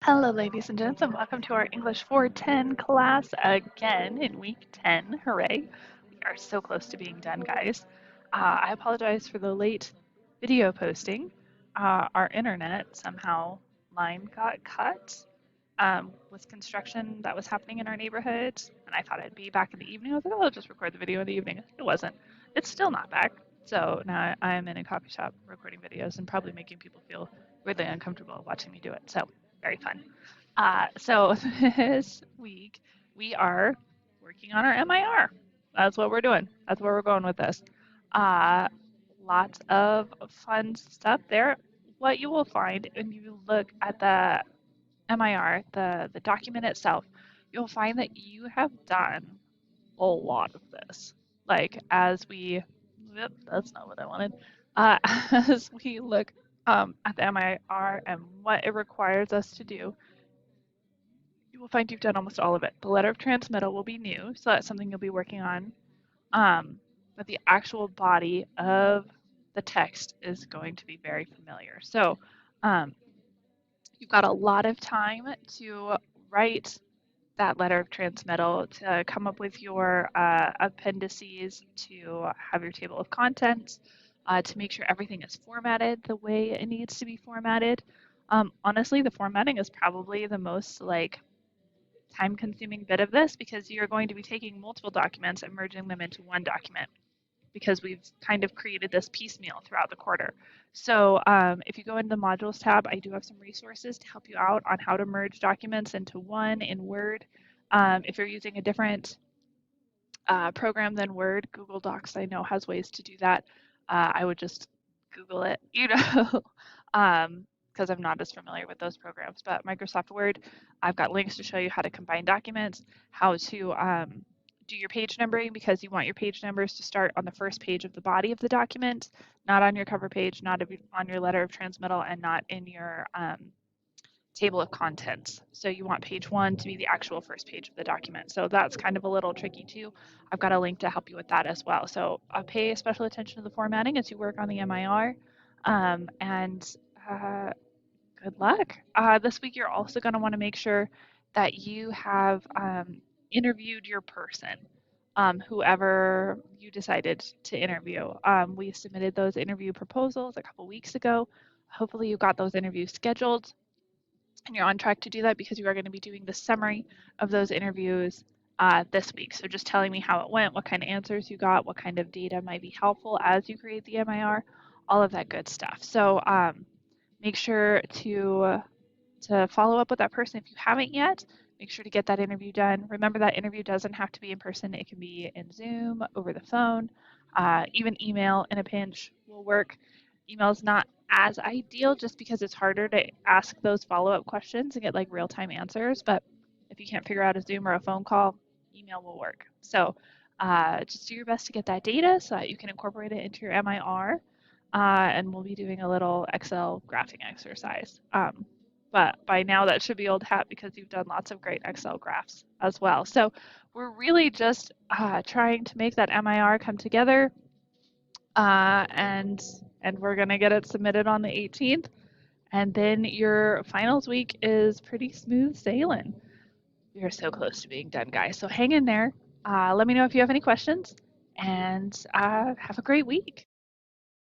Hello, ladies and gents, and welcome to our English 410 class again in week 10. Hooray! We are so close to being done, guys. I apologize for the late video posting. Our internet somehow line got cut with construction that was happening in our neighborhood, and I thought I'd be back in the evening. I was like, oh, I'll just record the video in the evening. It wasn't. It's still not back. So now I'm in a coffee shop recording videos and probably making people feel really uncomfortable watching me do it. So very fun. So this week we are working on our MIR. That's what we're doing. That's where we're going with this. Uh, Lots of fun stuff there. What you will find when you look at the MIR, the document itself, you'll find that you have done a lot of this. Like as we, yep, that's not what I wanted. Uh, as we look at the MIR and what it requires us to do, you will find you've done almost all of it. The letter of transmittal will be new, so that's something you'll be working on. But the actual body of the text is going to be very familiar. So um, you've got a lot of time to write that letter of transmittal, to come up with your appendices, to have your table of contents, to make sure everything is formatted the way it needs to be formatted. Honestly, the formatting is probably the most time-consuming bit of this because you're going to be taking multiple documents and merging them into one document because we've kind of created this piecemeal throughout the quarter. So if you go into the modules tab, I do have some resources to help you out on how to merge documents into one in Word. If you're using a different program than Word, Google Docs I know has ways to do that. I would just Google it, because I'm not as familiar with those programs. But Microsoft Word, I've got links to show you how to combine documents, how to do your page numbering because you want your page numbers to start on the first page of the body of the document, not on your cover page, not on your letter of transmittal, and not in your table of contents. So you want page one to be the actual first page of the document. So that's kind of a little tricky too. I've got a link to help you with that as well. So pay special attention to the formatting as you work on the MIR. And good luck. This week you're also going to want to make sure that you have interviewed your person, whoever you decided to interview. We submitted those interview proposals a couple weeks ago. Hopefully you got those interviews scheduled and you're on track to do that because you are going to be doing the summary of those interviews this week. So just telling me how it went, what kind of answers you got, what kind of data might be helpful as you create the MIR, all of that good stuff. So make sure to follow up with that person if you haven't yet. Make sure to get that interview done. Remember that interview doesn't have to be in person. It can be in Zoom, over the phone, even email in a pinch will work. Email is not as ideal just because it's harder to ask those follow-up questions and get like real-time answers. But if you can't figure out a Zoom or a phone call, email will work. So just do your best to get that data so that you can incorporate it into your MIR. And we'll be doing a little Excel graphing exercise. But by now that should be old hat because you've done lots of great Excel graphs as well. So we're really just trying to make that MIR come together, and we're gonna get it submitted on the 18th, and then your finals week is pretty smooth sailing. You're so close to being done, guys. So hang in there. Let me know if you have any questions, and have a great week.